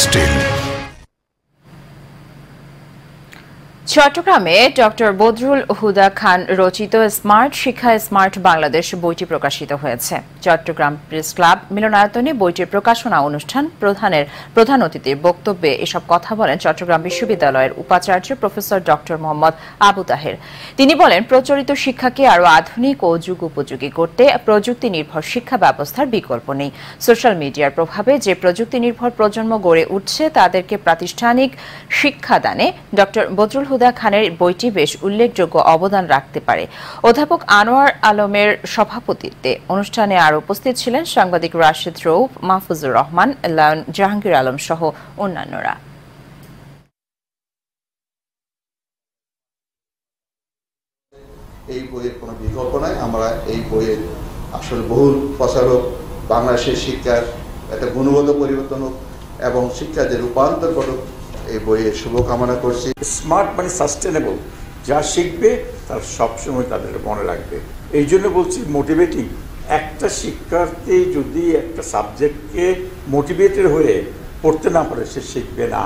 Still. চট্টগ্রামে doctor Badrul হুদা খান রচিত smart শিক্ষা স্মার্ট বাংলাদেশ বইটি প্রকাশিত হয়েছে। চট্টগ্রাম প্রেস ক্লাব মিলনায়তনে বইটির প্রকাশনা অনুষ্ঠান প্রধান অতিথির বক্তব্যে এসব কথা বলেন চট্টগ্রাম বিশ্ববিদ্যালয়ের উপাচার্য প্রফেসর ডক্টর মোহাম্মদ আবু তাহের। তিনি বলেন, প্রচলিত শিক্ষাকে আরও আধুনিক ও যুগোপযোগী করতে প্রযুক্তি নির্ভর শিক্ষা ব্যবস্থার বিকল্প নেই। সোশ্যাল মিডিয়ার প্রভাবে যে প্রযুক্তি নির্ভর প্রজন্ম গড়ে উঠছে তাদেরকে প্রাতিষ্ঠানিক শিক্ষাদানে ডক্টর বদরুল হুদা খানের বইটি বেশ উল্লেখযোগ্য অবদান রাখতে পারে। অধ্যাপক আনোয়ার আলমের সভাপতিত্বে অনুষ্ঠানে আরও উপস্থিত ছিলেন সাংবাদিক রাশেদ রৌফ, মাহফুজুর রহমান, লায়ন, জাহাঙ্গীর আলম সহ অন্যান্যরা। এই বইয়ের কোনো বিকল্প নাই। আমরা এই বইয়ের আসলে বহুল প্রচারক, বাংলাদেশের শিক্ষার একটা গুণগত পরিবর্তন হোক এবং শিক্ষা যে রূপান্তর ঘটুক, এই বইয়ের শুভকামনা করছি। স্মার্ট মানে সাস্টেনেবল, যা শিখবে তার সবসময় তাদের মনে রাখবে। এই জন্য বলছি মোটিভেটিং। একটা শিক্ষার্থী যদি একটা সাবজেক্টকে মোটিভেটেড হয়ে পড়তে না পারে, সে শিখবে না।